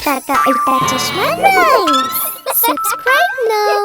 Avatar ka Ultra Chashma Rhymes. Subscribe now.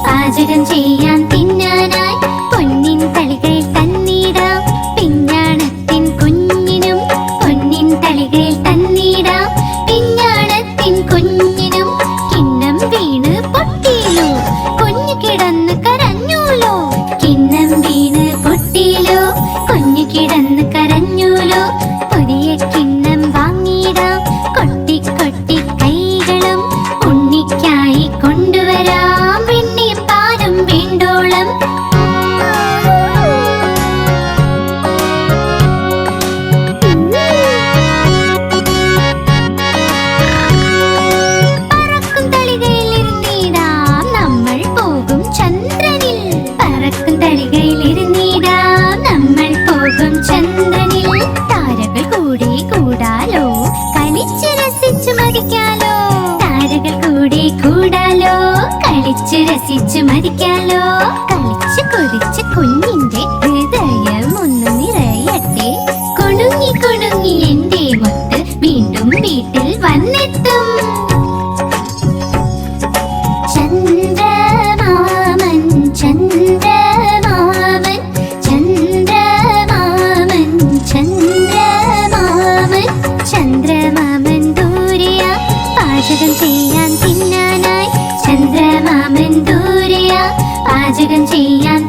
പാചകം ചെയ്യാൻ തിന്നാനായി പൊന്നിൻ തളികയിൽ തന്നിടാം പിഞ്ഞാണത്തിൻ കുഞ്ഞിനും പൊന്നിൻ തളികയിൽ തന്നിടാം പിഞ്ഞാണത്തിൻ കുഞ്ഞിനും കിണ്ണം വീണ് പൊട്ടിയിലോ കുഞ്ഞു കിടന്ന് കരഞ്ഞൂലോ കിണ്ണം വീണ് പൊട്ടിയിലോ കുഞ്ഞു കിടന്ന് കരഞ്ഞൂലോ പുതിയ കിണ്ണം വാങ്ങിടാം കൊട്ടി കൊട്ടി കൈകളും ഉണ്ണിക്കായി കൊണ്ടുവരാം വെണ്ണയും പാലും വേണ്ടോളം പറക്കും തളികയിലിരുന്നിടാം നമ്മൾ പോകും ചന്ദ്രനിൽ പറക്കും തളികയിലിരുന്നിടാം നമ്മൾ പോകും ചന്ദ്രനിൽ താരകൾ കൂടി കൂടാലോ കളിച്ച് രസിച്ചു മതിക്കാലോ താരകൾ കൂടി കൂടാലോ കളിച്ച് രസിച്ചു മതിക്കാലോ കളിച്ച് കൊതിച്ച് കുഞ്ഞിന്റെ ഹൃദയം ഒന്ന് നിറയട്ടെ കുണുങ്ങി കുണുങ്ങി എന്റെ മുത്ത് വീണ്ടും വീട്ടിൽ വന്നെത്തും ചന്ദ്രമാമൻ ചന്ദ്രമാമൻ ചന്ദ്രമാമൻ ചന്ദ്രമാമൻ ചന്ദ്രമാമൻ ദൂരെയാ പാചകം ചെയ്യാൻ തിന്നാനായി ചന്ദ്രമാമൻ ദൂരെയാ പാചകം ചെയ്യാൻ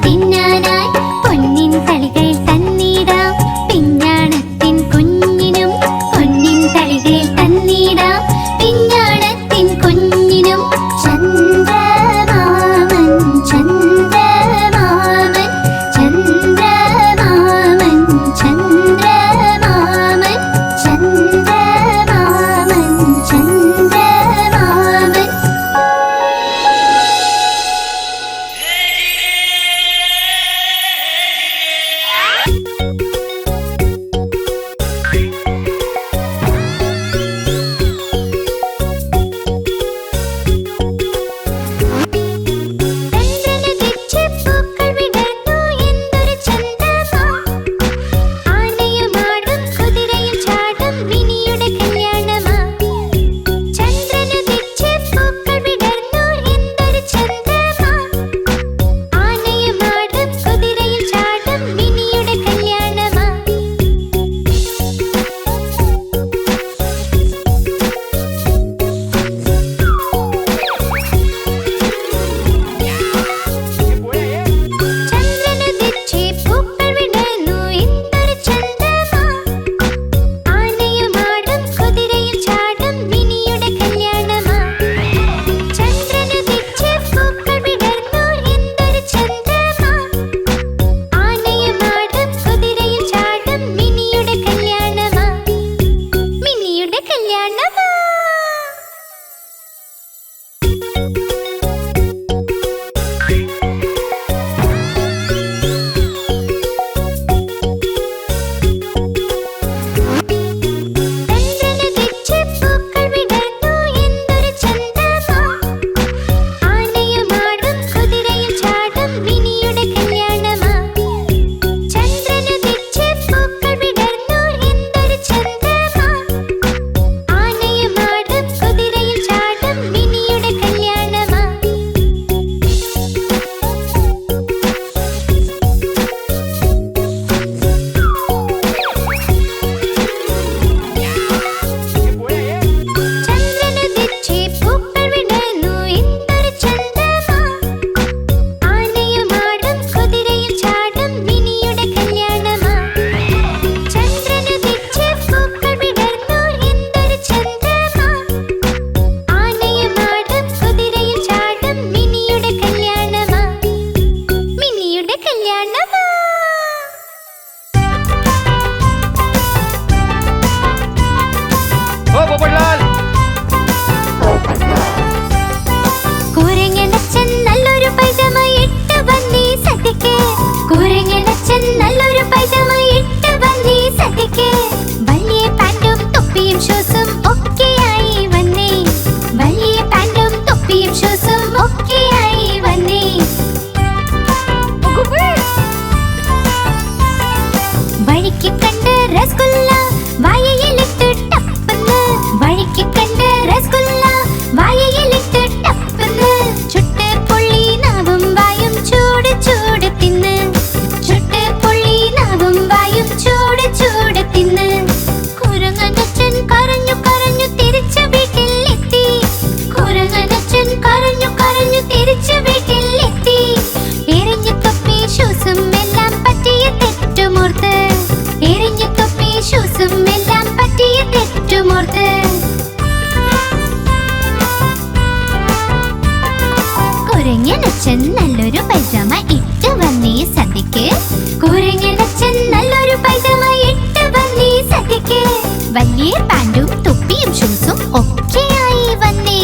വലിയ പാൻറ്റും തൊപ്പിയും ഷൂസും ഒക്കെയായി വന്നേ.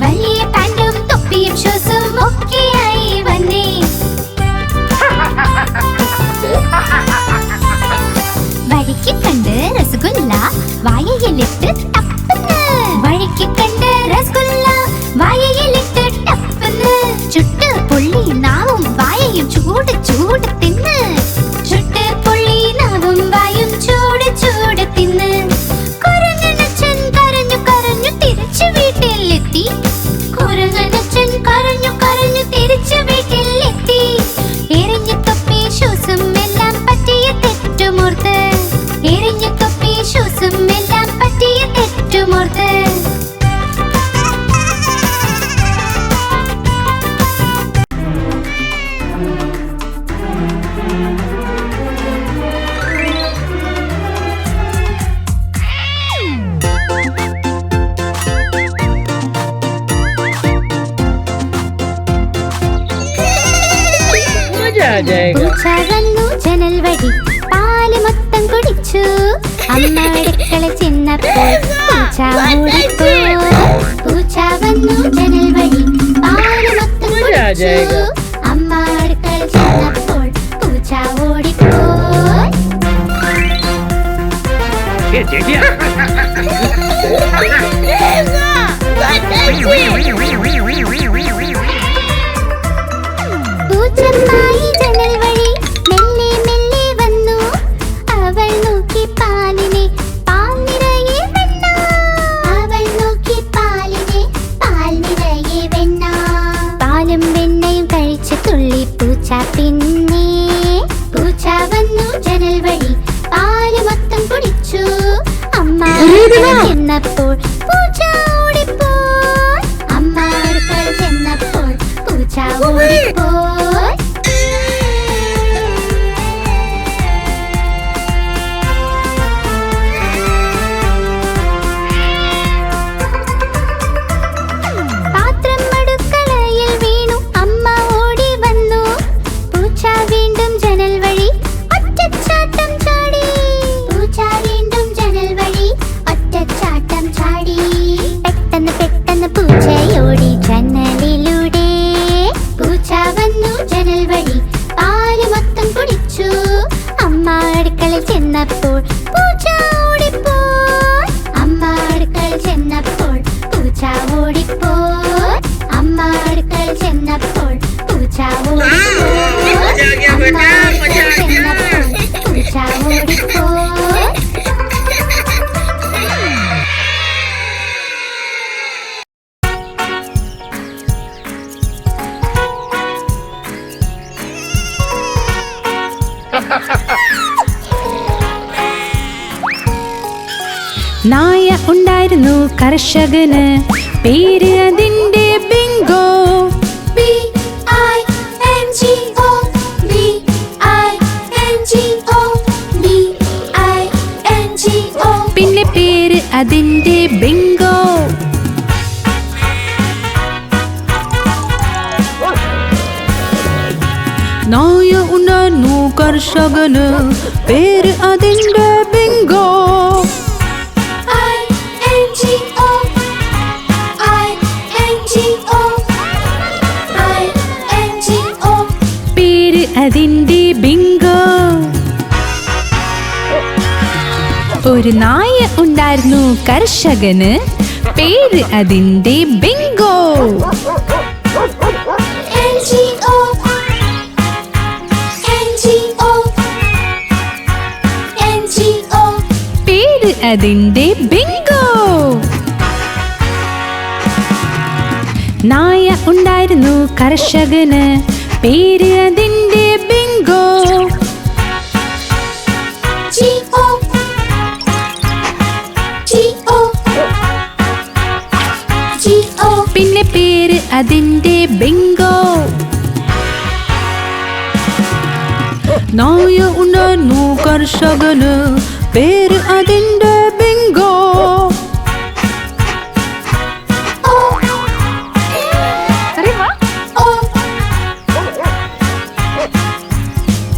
വലിയ പാൻറ്റും തൊപ്പിയും ഷൂസും ഒക്കെയായി വന്നേ. വഴിക്ക് കണ്ട് രസഗുല്ല വായയിലിട്ട് ടപ്പന്ന്. വഴിക്ക് കണ്ട് രസഗുല്ല വായയിലിട്ട് ടപ്പന്ന്. ചുട്ട് പൊള്ളി നാവും വായയും ചൂട് ചൂട് തിന്ന്. ചുട്ട് പൊള്ളി നാവും വായും ചൂട് ചൂട് തിന്ന്. കുരങ്ങനച്ഛൻ കരഞ്ഞു കരഞ്ഞു തിരിച്ചു വീട്ടിലെത്തി. കുരങ്ങനച്ഛൻ കരഞ്ഞു കരഞ്ഞു തിരിച്ചു വീട്ടിലെത്തി. എറിഞ്ഞു തൊപ്പി ഷൂസും എല്ലാം പറ്റിയ തെറ്റുമോർത്ത്. എറിഞ്ഞു തൊപ്പി ഷൂസും എല്ലാം പറ്റിയ തെറ്റുമോർത്ത്. പൂച്ച വന്നു ജനൽ വഴി പാല് മൊത്തം കുടിച്ചു. അമ്മ അടുക്കള ചെന്നപ്പോൾ പൂച്ച ഓടിപ്പോയി. പൂച്ച വന്നു ജനൽ വഴി പാല് മൊത്തം കുടിച്ചു. അമ്മ അടുക്കള ചെന്നപ്പോൾ പൂച്ച ഓടിപ്പോയി. പൂച്ചമ്മായി ജനൽ വഴി മെല്ലെ മെല്ലെ വന്നു. അവൾ നോക്കി പാലിനെ പാൽ നിറയെ വെണ്ണ. അവൾ നോക്കി പാലിനെ പാൽ നിറയെ വെണ്ണ. പാലും വെണ്ണയും കഴിച്ചു തുള്ളി പൂച്ച പിന്നെ. പൂച്ച വന്നു ജനൽ വഴി പാല് മൊത്തം കുടിച്ചു. അമ്മ ചെന്നപ്പോൾ പൂച്ച ഓടിപ്പോയി. അമ്മ അടുക്കള ചെന്നപ്പോൾ പൂച്ച ഓടിപ്പോയി. പാത്രം അടുക്കളയിൽ വീണു. അമ്മ ഓടി വന്നു. പൂച്ച വീണ്ടും ജനൽ വഴി ഒറ്റച്ചാട്ടം ചാടി. പൂച്ച വീണ്ടും ജനൽ വഴി ഒറ്റച്ചാട്ടം ചാടി. പെട്ടെന്ന് പെട്ടെന്ന് പൂച്ചയോടി ജനലിലൂടെ. പൂച്ച വന്നു ജനൽ വഴി പാല് മൊത്തം കുടിച്ചു. അമ്മ അടുക്കളയിൽ ചെന്നപ്പോൾ പൂച്ച ഓടിപ്പോയി. അമ്മ അടുക്കളയിൽ ചെന്നപ്പോൾ പൂച്ച ഓടിപ്പോയി. അമ്മ അടുക്കളയിൽ ചെന്നപ്പോൾ പൂച്ച ഓടിപ്പോയി. അമ്മ അടുക്കളയിൽ ചെന്നപ്പോൾ പൂച്ച ഓടിപ്പോയി. നായ ഉണ്ടായിരുന്നു കർഷകന്, പേര് അതിന്റെ ബിങ്കോ. BINGO BINGO. പിന്നെ പേര് അതിന്റെ ബിങ്കോ. നായ ഉണ്ടായിരുന്നു കർഷകന്, പേര് അതിന്റെ ബിങ്കോ. പേര് അതിന്റെ ബിങ്കോ. ഒരു നായ ഉണ്ടായിരുന്നു കർഷകന്, പേര് അതിന്റെ ബിങ്കോ. പേര് അതിന്റെ ബിങ്കോ. നായ ഉണ്ടായിരുന്നു കർഷകന്, പേര് അതിന്റെ ബിങ്കോ. പിന്നെ പേര് അതിന്റെ ബിങ്കോ. നായ ഉണ്ടായിരുന്നു കർഷകന്, പേര് അതിന്റെ ബിങ്കോ.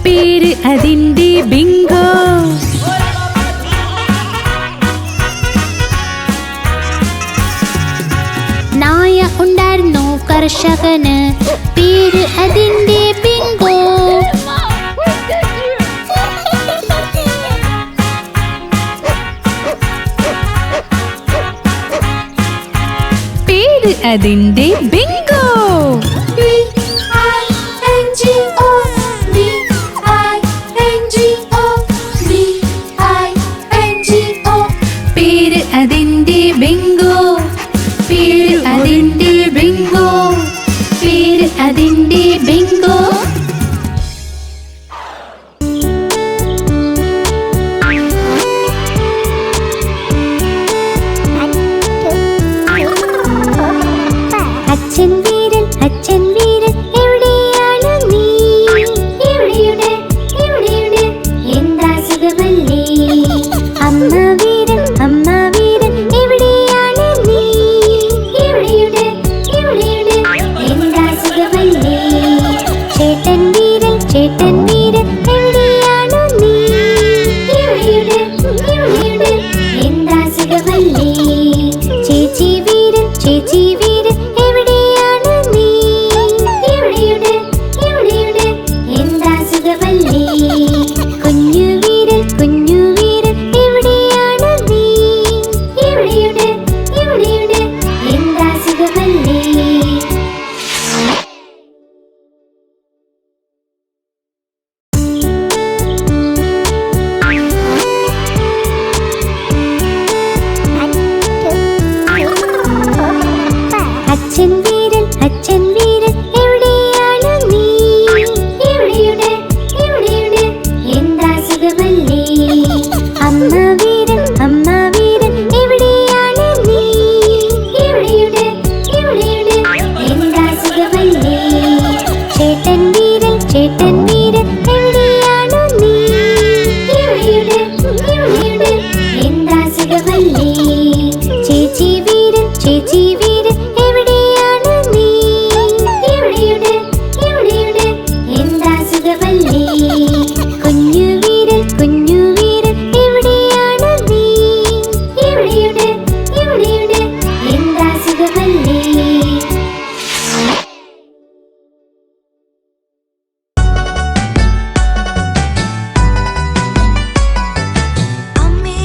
പേര് അതിന്റെ ബിങ്കോ. അതിന്റെ ബിങ്കോ. B-I-N-G-O, B-I-N-G-O, B-I-N-G-O. പേര് അതിന്റെ ബിങ്കോ. പേര് അതിന്റെ ബിങ്കോ. പേര് അതിന്റെ ബിങ്കോ. അച്ഛൻ വീരൻ എവിടെയാണ് നീ? എവിടെയുണ്ട് എന്താ സുഖമല്ലേ? അമ്മ വീരൻ എവിടെയാണ് നീ? എവിടെയുണ്ട് എന്താ സുഖമല്ലേ? ചേട്ടൻ വീരൻ എവിടെയാണ് നീ? എവിടെയുണ്ട് എന്താ സുഖമല്ലേ? ചേച്ചി വീരൻ എവിടെയാണ് നീ? എവിടെയുണ്ട് എന്താ സുഖമല്ലേ? കുഞ്ഞു വീരൻ എവിടെയാണ് നീ? എവിടെയുണ്ട് എന്താ സുഖമല്ലേ? അച്ഛൻ വീരൻ എവിടെയാണ് നീ? എവിടെയുണ്ട് എന്താ സുഖമല്ലേ? അമ്മ വീരൻ എവിടെയാണ് നീ? എവിടെയുണ്ട് എന്താ സുഖമല്ലേ? ചേട്ടൻ വീരൻ എവിടെയാണ് നീ? എവിടെയുണ്ട് എന്താ സുഖമല്ലേ? ചേച്ചി വീരൻ എവിടെയാണ് നീ? എവിടെയുണ്ട് എന്താ സുഖമല്ലേ? കുഞ്ഞു വീരൻ എവിടെയാണ് നീ? എവിടെയുണ്ട് എന്താ സുഖമല്ലേ? അമ്മേ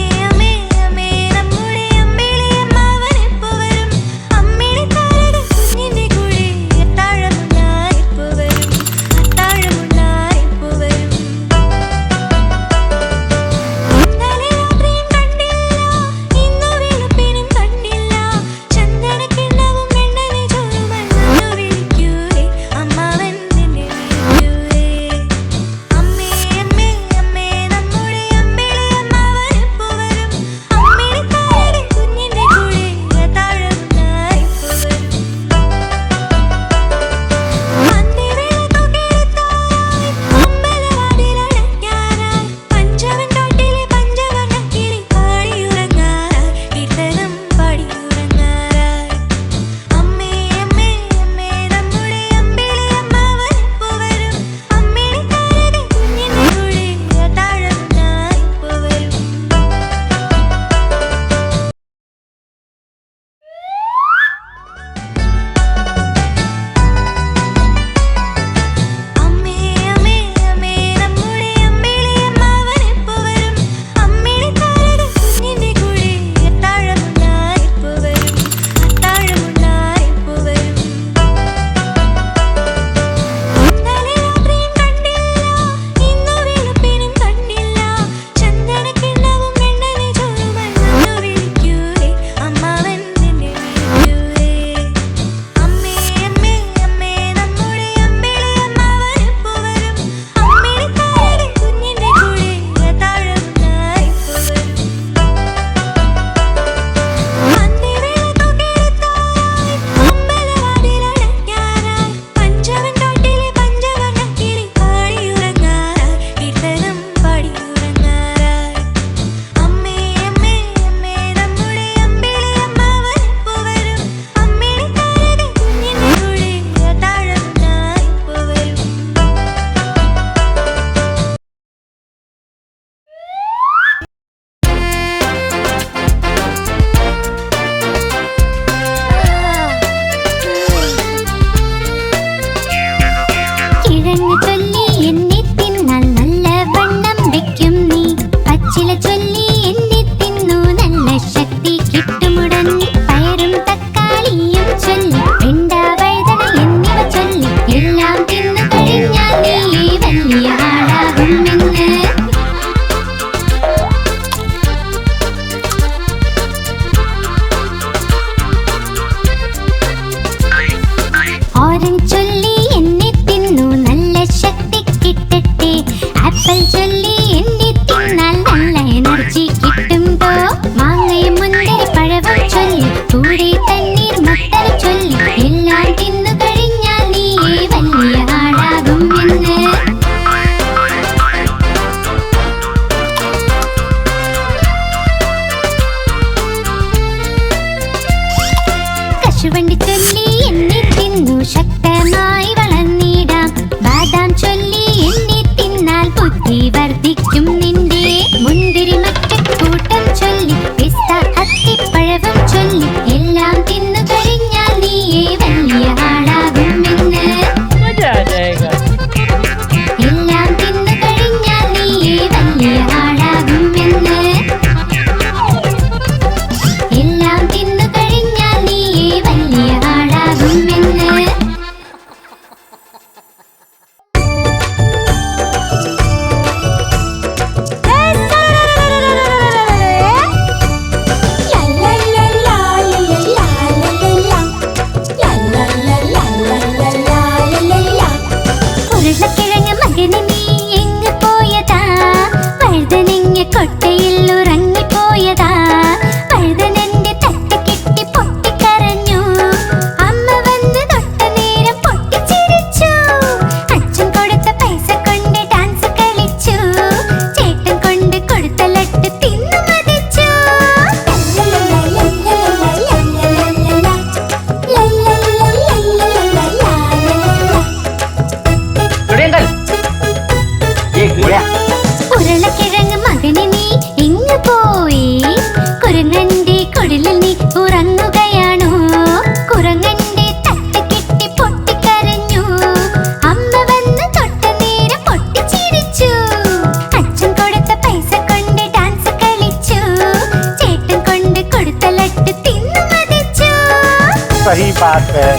सही बात है।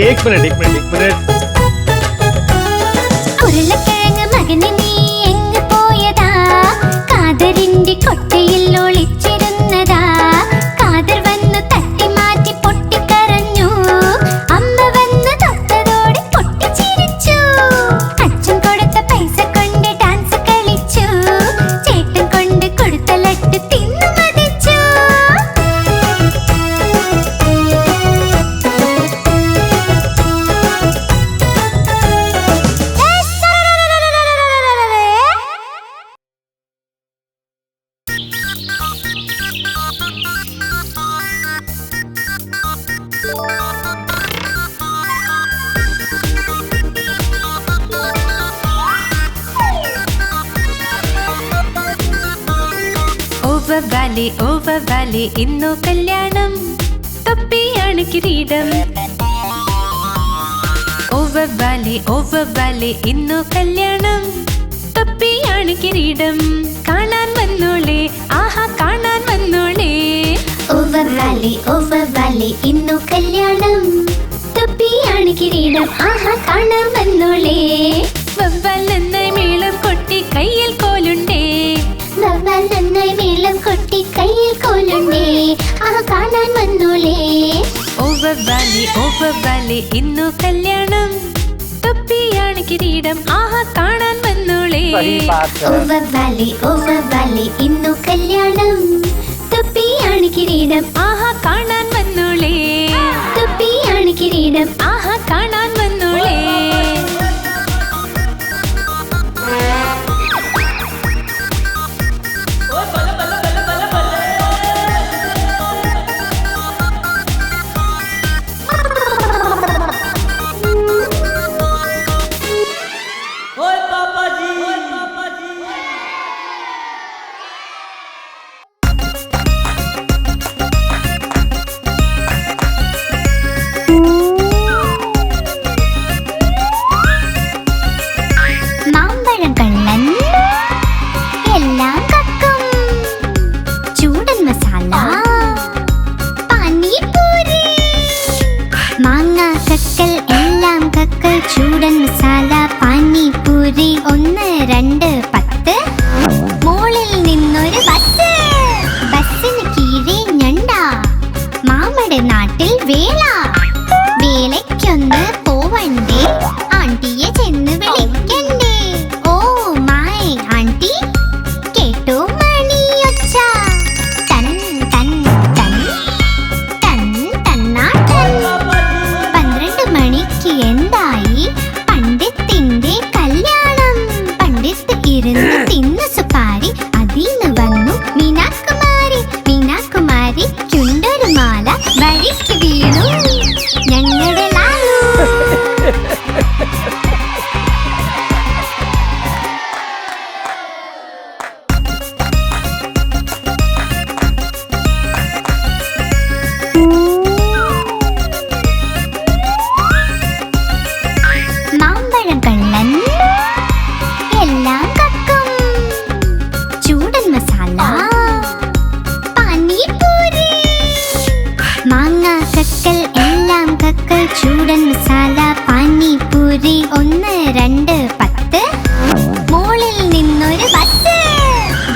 एक मिनट ഉരുളക്കിഴങ്ങ് മകനെ നീ എങ്ങ് പോയതാ? കാതറിന്റെ കൊട്ടയിൽ ഒളിച്ചിരുന്നതാ. കാതർ വന്നു തട്ടി മാറ്റി പൊട്ടിക്കരഞ്ഞു. അമ്മ വന്ന് തൊട്ടതോടെ പൊട്ടിച്ചിരിച്ചു. അച്ഛൻ കൊടുത്ത പൈസ കൊണ്ട് ഡാൻസ് കളിച്ചു. ചേട്ടൻ കൊണ്ട് കൊടുത്ത ലഡ്ഡു തിന്നു മതിച്ചു. ഓവർ വാലി ഇന്നു കല്യാണം, തൊപ്പിയാണ് കിരീടം. ഓവർ വാലി ഇന്നു കല്യാണം, തൊപ്പിയാണ് കിരീടം. കാണാൻ വന്നോളേ, ആഹാ കാണാൻ വന്നോളേ. ഓവർ വാലി ഇന്നു കല്യാണം, തൊപ്പിയാണ് കിരീടം. ആഹാ കാണാൻ വന്നോളേ. വവ്വാൽ നന്നായി മേളം കൊട്ടി കയ്യിൽ കോലുണ്ടേ. വവ്വാൽ നന്നായി മേളം കൊട്ടി കയ്യിൽ കോലുണ്ടേ. ആഹാ കാണാൻ വന്നോളേ. ഓവർ വാലി ഇന്നു കല്യാണം, തൊപ്പിയാണ് കിരീടം. ആഹാ കാണാൻ വന്നോളേ. सही बात है। ഓവർ വാലി ഇന്നു കല്യാണം, തൊപ്പിയാണ് കിരീടം. ആഹാ കാണാൻ വന്നോളേ. തൊപ്പിയാണ് കിരീടം. ആഹാ കാണാൻ വന്നോളേ. മാമ്പഴം കള്ളൻ എല്ലാം കക്കും. ചൂടൻ മസാല പാനിപൂരി. മാങ്ങ കക്കൽ എല്ലാം കക്കൽ. ചൂടൻ മസാല പാനിപൂരി. 1 2 10. മോളിൽ നിന്നൊരു ബസ്. ബസ്സിന് കീഴെ ഞണ്ട. മാമയുടെ നാട്ടിൽ വേല. വേലയ്ക്കൊന്ന് പോവണ്ടേ, ആണ്ടിയെ ചെന്ന് വിളിക്കണ്ടേ. ഓ മൈ ആണ്ടി, കേട്ടോ മണിയൊച്ച. തൻ തൻ തൻ തൻ തന്നാട്ടൻ. 12 മണിക്ക് എന്തായി? പണ്ഡിത്തിന്റെ കല്യാണം. പണ്ഡിത്ത് ഇരുന്ന് തിന്നു സുപാരി. അതിന്ന് വന്നു മീനാകുമാരി. മീനാകുമാരിക്കുണ്ടൊരു മാല. വഴിക്ക് വീണു ഞങ്ങളുടെ ലാലു. മാമ്പഴം കള്ളൻ എല്ലാം കക്കും. ചൂടൻ മസാല പാനിപൂരി. മാങ്ങ കക്കൽ എല്ലാം കക്കൽ. ചൂടൻ മസാല പാനിപൂരി. 1 2 10. മോളിൽ നിന്നൊരു ബസ്.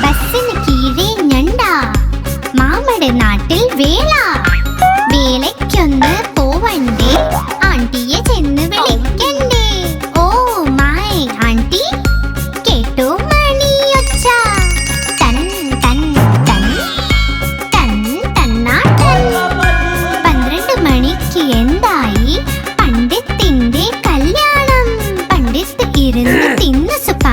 ബസ്സിന് കീഴെ ഞണ്ട. മാമയുടെ നാട്ടിൽ വേല. വേലയ്ക്കൊന്ന് പോവണ്ടേ, ആണ്ടിയെ ചെന്ന് വിളിക്കണ്ടേ. ഓ മൈ ആണ്ടി, കേട്ടോ മണിയൊച്ച. തൻ തൻ തൻ തൻ തന്നാട്ടൻ. 12 മണിക്ക് എന്തായി? പണ്ഡിത്തിന്റെ കല്യാണം. പണ്ഡിത്ത് ഇരുന്ന് തിന്നു സുപാരി.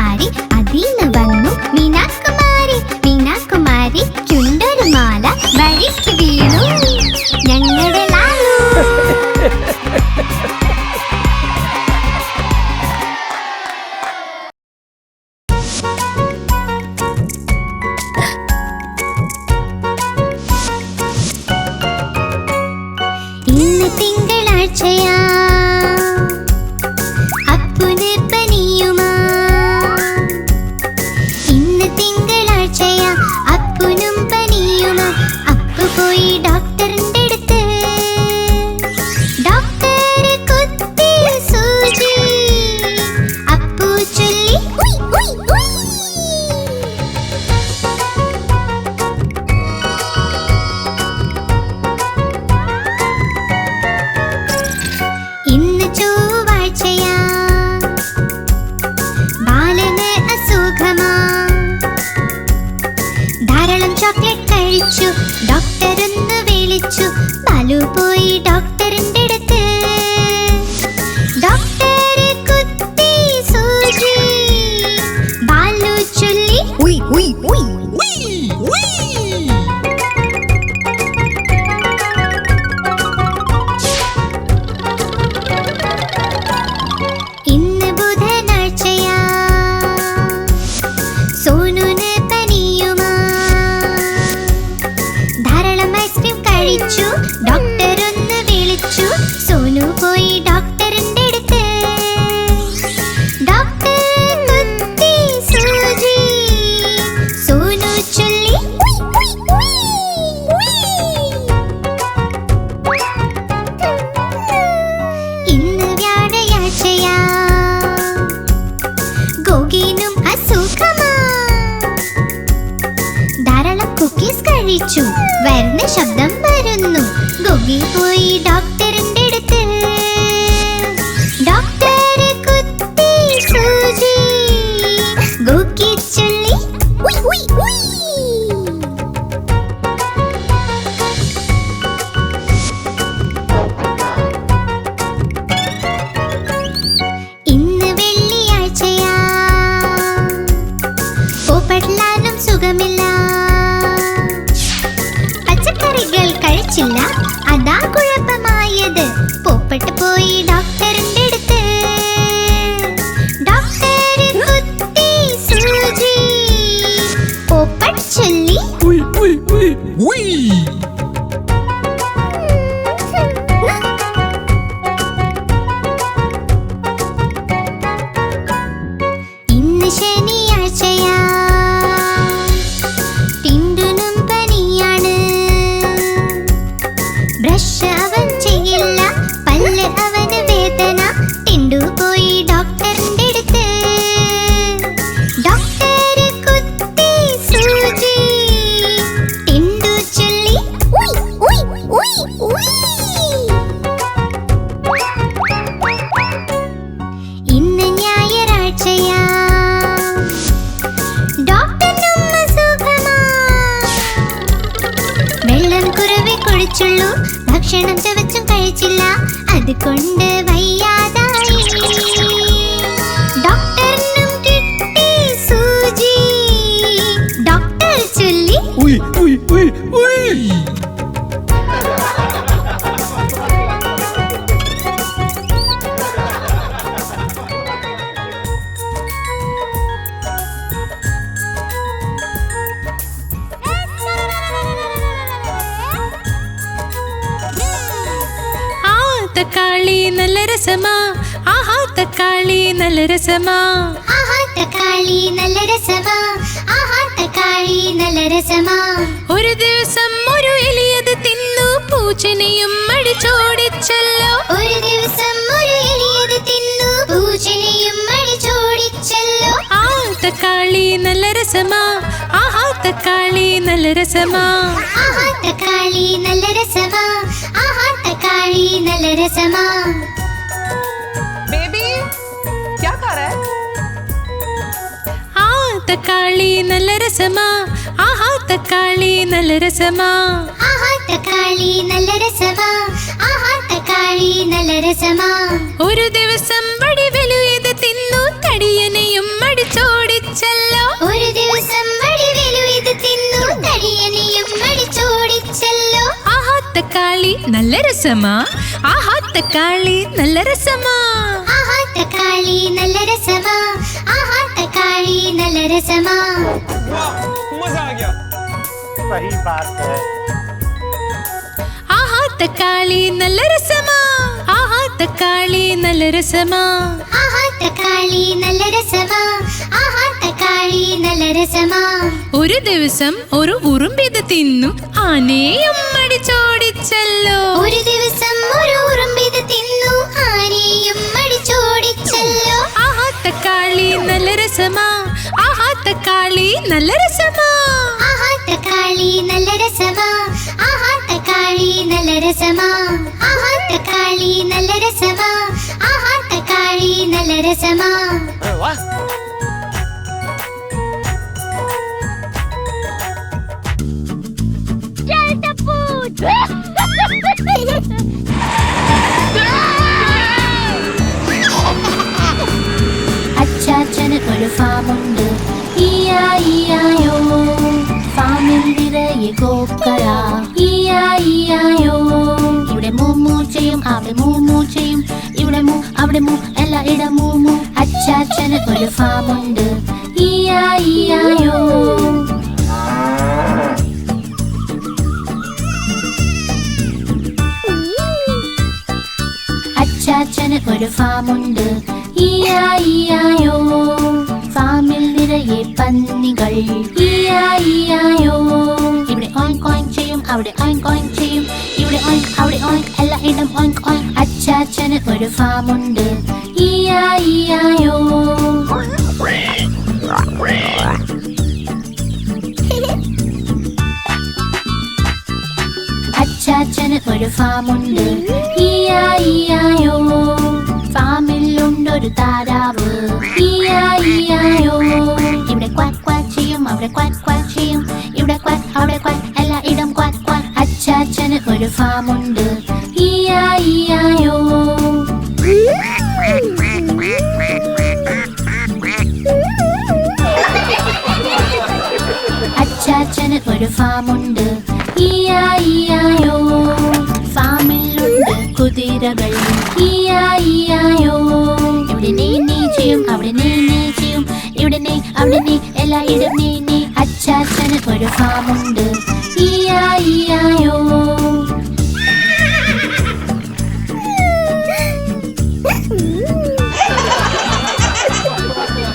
രോഗി പോയി ഡോക്ടറിന്റെ അടുത്ത്. ഡോക്ടർ കുത്തി സൂചി ഗോക്കി ചൊല്ലി ഉയ് ഉയ് ഉയ്. ഇന്ന് വെള്ളിയാഴ്ചയാ, പോപ്പട്ലാനും സുഖമില്ല. പച്ചക്കറികൾ കഴിച്ചില്ല, അതാ കുഴപ്പമായത്. പോപ്പട്ട് പോയി ഡോക്ടറിന്റെ അടുത്ത്. ഡോക്ടർ കുത്തി സൂചി പോപ്പട്ട് ചൊല്ലി ഉയ് ഉയ് ഉയ് ഉയ്. ഇന്ന് ശനിയാഴ്ചയാ, ടിൻഡുനും പനിയാണ്. ബ്രഷ് അവൻ ചെയ്യില്ല, പല്ല് അവന് വേദന. ടിൻഡു പോയി ഡോക്ടറിന്റെ അടുത്ത്. ഡോക്ടർ കുത്തി സൂചി ടിൻഡു ചൊല്ലി ഉയ് ഉയ് ഉയ് ഉയ്. ഇന്ന് ഞായറാഴ്ചയാ, ഡോക്ടറിനും അസുഖമാ. വെള്ളം കുറവേ കുടിച്ചുള്ളൂ, ഭക്ഷണം ചവച്ചും കഴിച്ചില്ല, അതുകൊണ്ട് വയ്യാതായി. ഡോക്ടറിനും കിട്ടി സൂചി. ഡോക്ടർ ചൊല്ലി ഉയ് ഉയ് ഉയ് ഉയ്. ആ തക്കാളി നല്ല രസമാ, ആഹാ തക്കാളി നല്ല രസമാ. ആഹാ തക്കാളി നല്ല രസമാ, ആഹാ തക്കാളി നല്ല രസമാ. ഒരു ദിവസം ഒരു എലിയത് തിന്നു, പൂച്ചനെയും അടിച്ചോടിച്ചല്ലോ. ഒരു ദിവസം ഒരു എലിയത് തിന്നു, പൂച്ചനെയും അടിച്ചോടിച്ചല്ലോ. ആ തക്കാളി നല്ല രസമാ, ആഹാ തക്കാളി നല്ല രസമാ. ആഹാ തക്കാളി നല്ല രസമാ, ആഹാ തക്കാളി നല്ല രസമാ. बेबी क्या कर रहा है? ആ തക്കാളി നല്ല രസമാ, ആഹാ തക്കാളി നല്ല രസമാ. ആഹാ തക്കാളി നല്ല രസമാ, ആഹാ തക്കാളി നല്ല രസമാ. ഒരു ദിവസം വടിവലു ഇത് തിന്നു, തടിയനെയും അടിച്ചോടിച്ചല്ലോ. ഒരു ദിവസം വടിവേലു ഇത് തിന്നു, തടിയനെയും അടിച്ചോടിച്ചല്ലോ. ആഹാ തക്കാളി നല്ല രസമാ, ആഹാ തക്കാളി നല്ല രസമാ. ആഹാ തക്കാളി നല്ല രസമാ, ആഹാ തക്കാളി നല്ല രസമാ. मजा आ गया. सही बात है. ആഹാ തക്കാളി നല്ല രസമാ, ആഹാ തക്കാളി നല്ല രസമാ. ആഹാ തക്കാളി നല്ല രസമാ, ആഹാ തക്കാളി നല്ല രസമാ. ഒരു ദിവസം ഒരു ഉറുമ്പിത് തിന്നു, ആനയും അടിച്ചോടിച്ചല്ലോ. ഒരു ദിവസം ഒരു ഉറുമ്പിത് തിന്നു, ആനയും അടിച്ചോടിച്ചല്ലോ. ആഹാ തക്കാളി നല്ല രസമാ, ആഹാ തക്കാളി നല്ല രസമാ. ആഹാ തക്കാളി നല്ല രസമാ, ആഹാ തക്കാളി നല്ല രസമാ. ആഹാ തക്കാളി നല്ല രസമാ, ആഹാ തക്കാളി നല്ല രസമാ. अरे वाह. അച്ചാച്ചന് ഒരു ഫാമുണ്ട്, ഈയായിയായോ. ഫാമിൽ നിറയെ കോക്കള, ഈയായിയായോ. ഇവിടെ മൂമൂ ചെയ്യും, അവിടെ മൂമൂ ചെയ്യും, ഇവിടെ മൂ അവിടെ മൂ, എല്ലായിടം മൂമൂ. അച്ചാച്ചന് ഒരു ഫാമുണ്ട്, ഈയായിയായോ. അച്ചാച്ചന് ഒരു ഫാമുണ്ട്, ഈയായിയായോ. ഫാമിൽ നിറയെ പന്നികൾ, ഈയായിയായോ. ഇവിടെ ഓink ഓink ചെയ്യും, അവിടെ ഓink ഓink ചെയ്യും, ഇവിടെ ഓink അവിടെ ഓink, എല്ലായിടം ഓink ഓink. അച്ചാച്ചന് ഒരു ഫാമുണ്ട്, ഈയായിയായോ. അച്ചാച്ചന് ഒരു ഒരു ഫാമുണ്ട്. ഈയായിയായോ, ഫാമിലുണ്ടൊരു താരാവ്. ഈയായിയായോ, ഇവിടെ ക്വാക്ക് ക്വാക്ക് ചെയ്യും, അവിടെ ക്വാക്ക് ക്വാക്ക് ചെയ്യും, ഇവിടെ ക്വാക്ക് അവിടെ ക്വാക്ക്, എല്ലായിടം ക്വാക്ക് ക്വാക്ക്. അച്ചാച്ചന് ഒരു ഫാമുണ്ട്. ഈയായിയായോ. അച്ചാച്ചന് ഒരു ഫാമുണ്ട്. ഈയായിയായോ, ഫാമിലുണ്ട് കുതിരകൾ. ഈയായിയായോ, ഇവിടെ നീ ചെയ്യും, അവിടെ നീ ചെയ്യും, ഇവിടെ നീ അവിടെ നീ, എല്ലായിടം നീ. അച്ചാച്ചന് ഒരു ഫാമുണ്ട്. ഈയായിയായോ.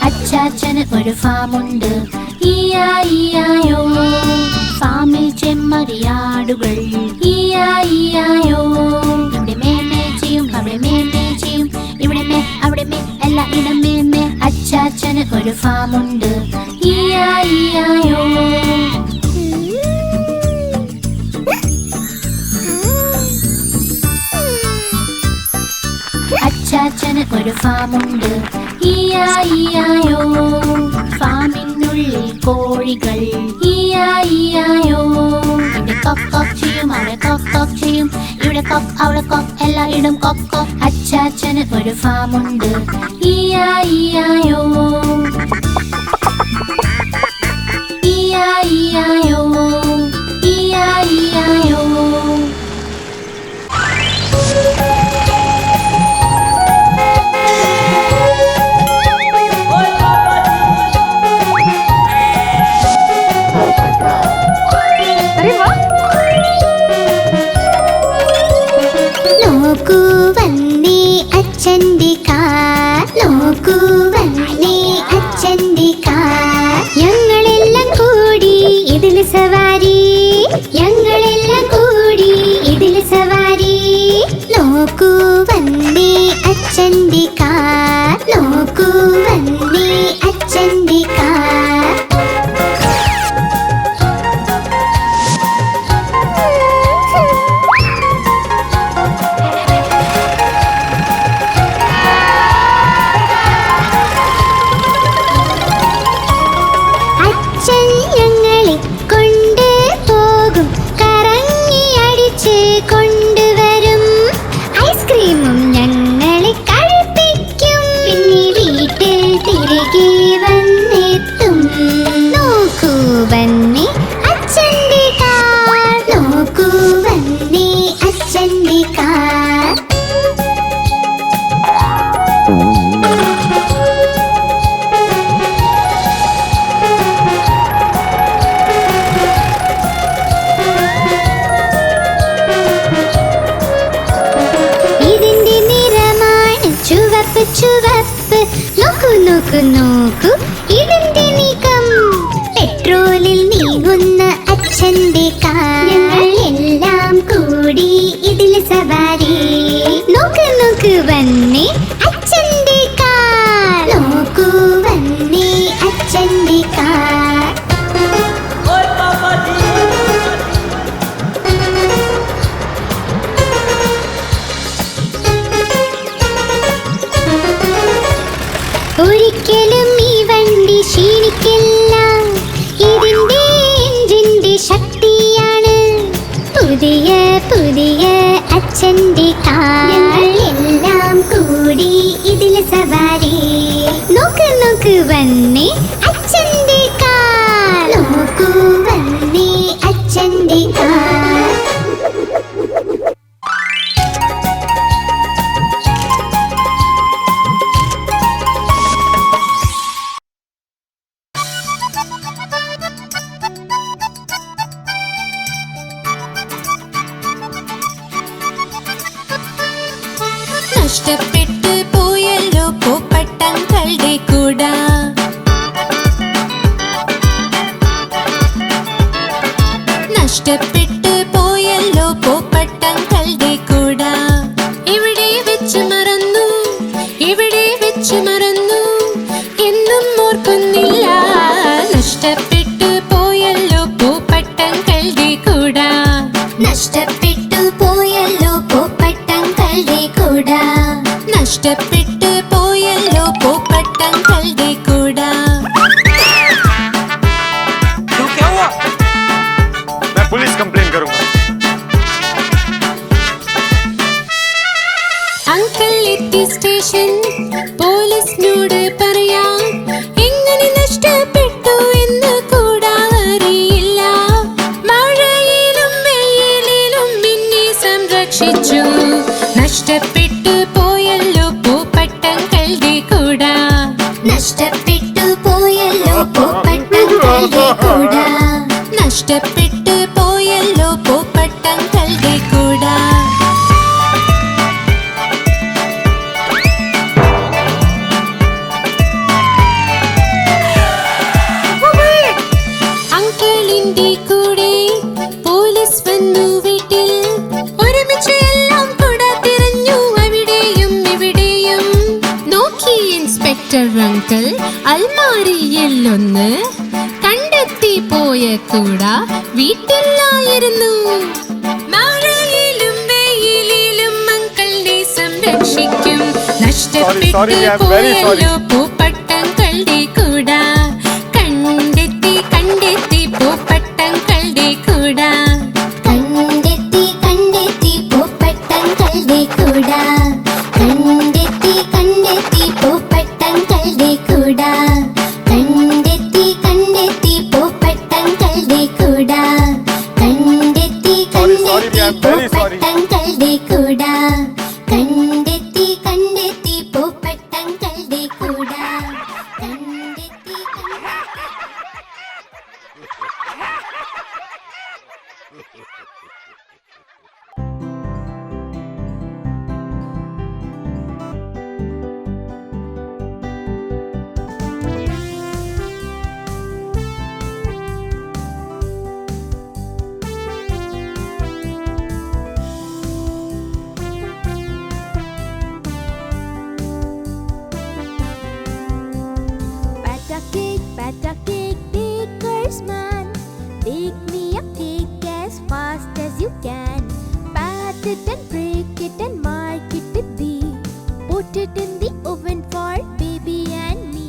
അച്ചാച്ചന് ഒരു ഫാമുണ്ട്. ഈയായിയായോ, ഫാമിൽ ചെമ്മരിയാടുകൾ. ഈയായിയായോ, ഇവിടെ മേമേ ചെയ്യും, അവിടെ മേമേ ചെയ്യും, ഇവിടെ മേ അവിടെ മേ, എല്ലായിടം മേമേ. അച്ചാച്ചന് ഒരു ഫാമുണ്ട്. ഈയായിയായോ. അച്ചാച്ചന് ഒരു ഫാമുണ്ട്. ഈയായിയായോ, ഫാമിനുള്ളിൽ കോഴികൾ. ഈയായിയായോ, ഇവിടെ കൊക്ക് കൊക്ക് ചെയ്യും, അവിടെ കൊക്ക് കൊക്ക് ചെയ്യും, ഇവിടെ കൊക്ക് അവിടെ കൊക്ക്, എല്ലായിടം കൊക്ക് കൊക്ക്. അച്ചാച്ചന് ഒരു ഫാമുണ്ട്. ഈയായിയായോ. ഈയായിയായോ, ഈയായിയായോ. നോക്കൂ വന്നേ അച്ഛൻ്റെ കാർ, നോക്കൂ വന്നേ അച്ഛൻ്റെ കാർ. ഞങ്ങളെല്ലാം കൂടി ഇതിൽ സവാരി, ഞങ്ങളെല്ലാം കൂടി ഇതിൽ സവാരി. നോക്കൂ വന്നേ അച്ഛൻ്റെ കാർ, നോക്കൂ വന്നേ അച്ഛൻ്റെ കാർ. ചുവപ്പ് നോക്കൂ നോക്കൂ നോക്കൂ, ഇതിന്റെ നീക്കം. പെട്രോളിൽ നീങ്ങുന്ന അച്ഛന്റെ കാർ. ഞങ്ങൾ എല്ലാം കൂടി ഇതിൽ സവാരി. നോക്കൂ നോക്കൂ വന്നേ അച്ഛന്റെ കാർ, നോക്കൂ വന്നേ അച്ഛന്റെ കാർ. ഒരിക്കലും ഈ വണ്ടി ക്ഷീണിക്കില്ല, ഇതിന്റെ എഞ്ചിന്റെ ശക്തിയാണ്. പുതിയ പുതിയ അച്ഛന്റെ കാർ. ഞങ്ങൾ എല്ലാം കൂടി ഇതിൽ സവാരി. നോക്ക് നോക്ക് വന്നേ അച്ഛന്റെ കാർ, നോക്കൂ വന്നേ അച്ഛന്റെ കാർ. നഷ്ടപ്പെട്ടു പോയല്ലോ പൂപ്പട്ടങ്ങളുടെ കൂട. നഷ്ടപ്പെട്ടു പോയല്ലോ പൂപ്പട്ടങ്ങളുടെ കൂട. ഇവിടെ വെച്ച് മറന്നു, ഇവിടെ വെച്ച് മറന്നു, എന്നും ഓർക്കുന്നില്ല. നഷ്ടപ്പെട്ടു പോയല്ലോ പൂപ്പട്ടങ്ങളുടെ കൂട. നഷ്ടപ്പെട്ടു പോയല്ലോ നഷ്ടപ്പെട്ടു പോയല്ലോ പൂപ്പട്ടങ്ങളുടെ കൂട. क्या हुआ? मैं पुलिस कंप्लेन करूंगा. അങ്കിൾ എത്തി സ്റ്റേഷൻ പോലീസിനോട് പറയാം എങ്ങനെ നഷ്ടപ്പെട്ടു എന്ന് കൂടാ അറിയില്ല. മഴയിലും വെയിലിലും മിന്നി സംരക്ഷിച്ചു. നഷ്ടപ്പെട്ടു പോയല്ലോ പൂപ്പട്ടങ്ങളുടെ കൂട. നഷ്ടപ്പെട്ടു പോയല്ലോ പൂപ്പട്ടങ്ങളുടെ കൂട. നഷ്ടപ്പെട്ടു പോയല്ലോ പൂപ്പട്ടങ്ങളുടെ കൂട. അങ്കിളിന്റെ കൂടെ പോലീസ് വന്നു വീട്ടിൽ. ഒരുമിച്ച് എല്ലാം കൂട തിരഞ്ഞു അവിടെയും ഇവിടെയും. നോക്കി ഇൻസ്പെക്ടർ അങ്കിൾ അൽമാരിയിലൊന്ന്. കണ്ടെത്തി പോയ കൂട വീട്ടിലായിരുന്നു. മഴയിലും വെയിലിലും അങ്കിളിനെ സംരക്ഷിക്കും. നഷ്ടപ്പെട്ടു sorry, I am very sorry. പോയല്ലോ പൂപ്പട്ടങ്ങളുടെ കൂട. കണ്ടെത്തി കണ്ടെത്തി പൂപ്പട്ടങ്ങളുടെ കൂട. കണ്ടെത്തി കണ്ടെത്തി പൂപ്പട്ടങ്ങളുടെ കൂട. കണ്ടെത്തി കണ്ടെത്തി പൂപ്പട്ടങ്ങളുടെ കൂട. കണ്ടെത്തി കണ്ടെത്തി പൂപ്പട്ടങ്ങളുടെ കൂട. കണ്ടെത്തി sorry, കണ്ടെത്തി I am very sorry. പൂപ്പട്ടങ്ങളുടെ കൂട. കണ്ടെത്തി കണ്ടെത്തി പൂപ്പട്ടങ്ങളുടെ കൂട. കണ്ടെത്തി Batter cake, baker's man. Bake me a cake as fast as you can. Pat it and break it and mark it to be. Put it in the oven for baby and me.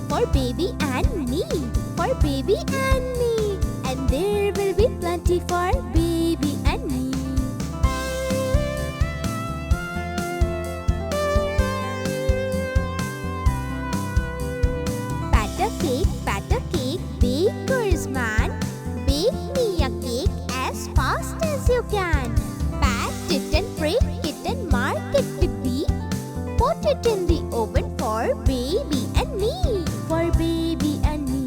For baby and me. For baby and me. And there will be plenty for baby and me. Batter cake, baker's man. Bake me a cake as fast as you can. Pat it and break it and mark it to be. Put it in the oven for baby and me. For baby and me.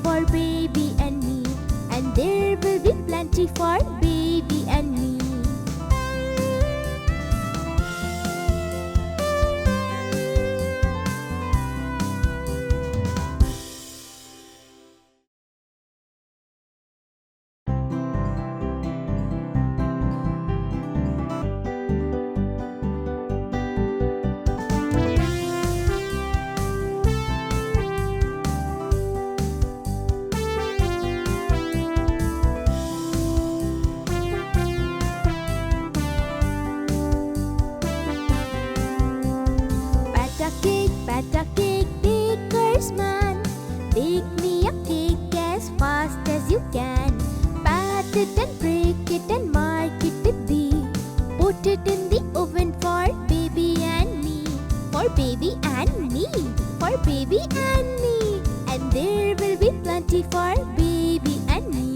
For baby and me. And there will be plenty for baby and me. Batter cake, baker's man. Bake me a cake as fast as you can. Pat it and break it and mark it to be. Put it in the oven for baby and me. For baby and me. For baby and me. And there will be plenty for baby and me.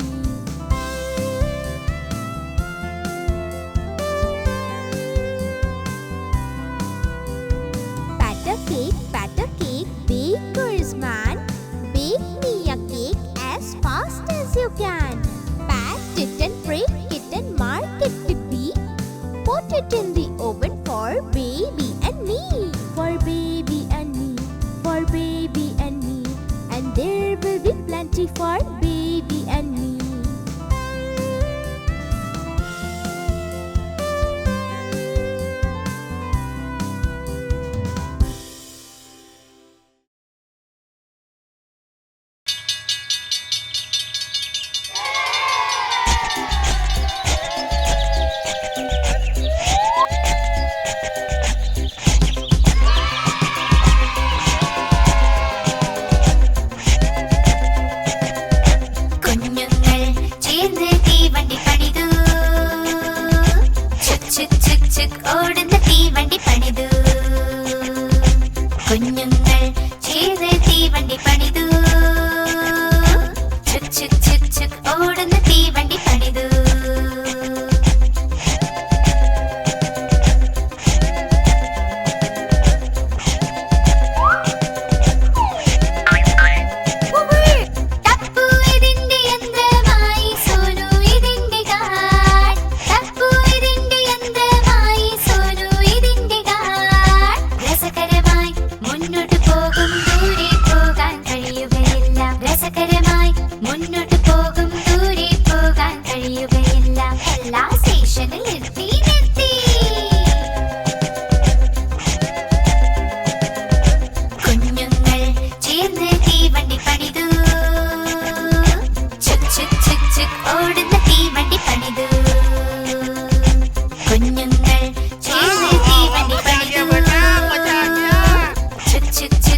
Batter cake, baker's man. Bake me a cake as fast as you can. Pat it and break it and mark it to be. Put it in the oven for baby and me. For baby and me. For baby and me. And there will be plenty for baby and me.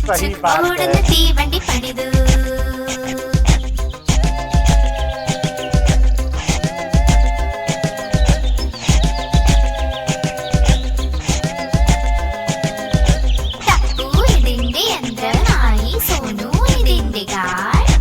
सही ചുക് बात ഓടുന്ന है। തീവണ്ടി പണിതു ടപ്പു ഇതിന്റെ യന്ത്രമായി സോനു ഇതിന്റെ guard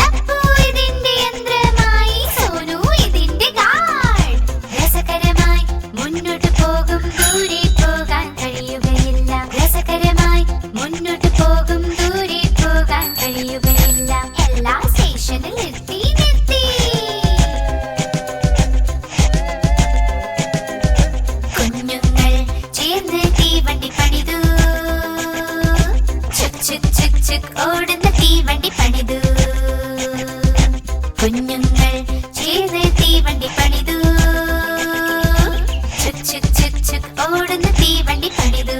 Tappu ഇതിന്റെ യന്ത്രമായി സോനു ഇതിന്റെ ഗാർഡ് രസകരമായി മുന്നോട്ട് പോകും ദൂരെ പോകാൻ കഴിയുകയില്ല രസകരമായി മുന്നോട്ട് പോകും ദൂരെ പോകാൻ കഴിയുകയില്ല എല്ലാ സ്റ്റേഷനിൽ നിർത്തി നിർത്തി കുഞ്ഞുങ്ങൾ ചേർന്ന് തീവണ്ടി പണിതു ചുക് ചുക് ചുക് ചുക് ഓടുന്ന തീവണ്ടി പണിതു കുഞ്ഞുങ്ങൾ ചേർന്ന് തീവണ്ടി പണിതു ചുക് ചുക് ചുക് ചുക് ഓടുന്ന തീവണ്ടി പണിതു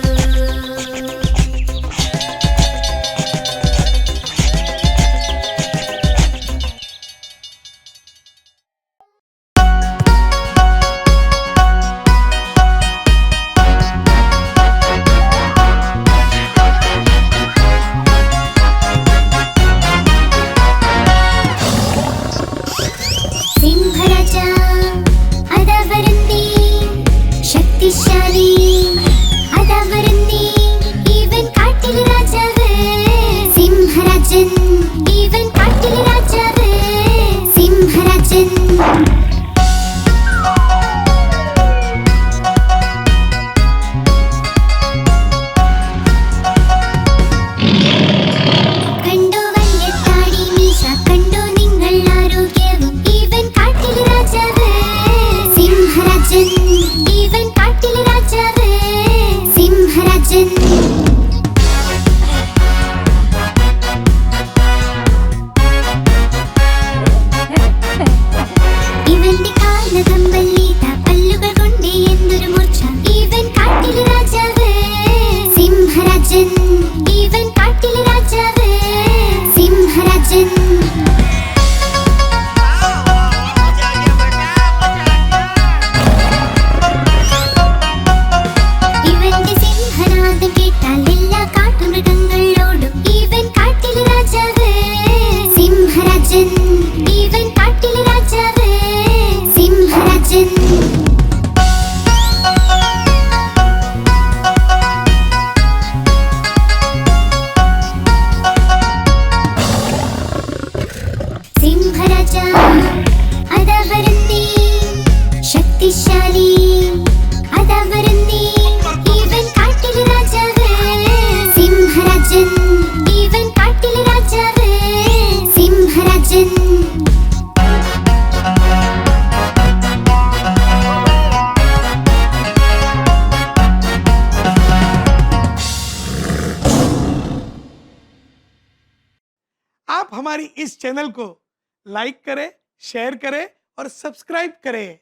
സിംഹരാജ അതാ വരുന്നേ ശക്തിശാലി അതാ വരുന്നേ ഇവൻ കാട്ടിലെ രാജാവ് സിംഹരാജൻ ഇവൻ കാട്ടിലെ രാജാവ് സിംഹരാജൻ കണ്ടോ വലിയ താടി മീശ കണ്ടോ നിങ്ങൾ ആരോഗ്യവും ഇവൻ കാട്ടിലെ രാജാവ് സിംഹരാജൻ ഇവൻ കാട്ടിലെ രാജാവ് സിംഹരാജൻ ഇവന്റെ കാലകമ്പല്ലീത പല്ലുകൾ കൊണ്ട് എന്തൊരു മൂർച്ച ഇവൻ കാട്ടിലെ രാജാവ് സിംഹരാജൻ ഇവൻ കാട്ടിലെ രാജാവ് സിംഹരാജൻ ഇവന്റെ സിംഹനാദം കേട്ടാൽ എല്ലാ കാട്ടുമൃഗങ്ങളോടും ഇവൻ കാട്ടിലെ രാജാവ് സിംഹരാജൻ ഇവൻ കാട്ടിലെ രാജാവ് സിംഹരാജൻ സിംഹരാജ അതാ വരുന്നേ ശക്തിശാലി അതാ വരുന്നേ ഇവൻ കാട്ടിലെ രാജാവ് സിംഹരാജൻ ഇവൻ കാട്ടിലെ രാജാവ് സിംഹരാജൻ आप हमारी इस चैनल को लाइक करें, शेयर करें और सब्सक्राइब करें।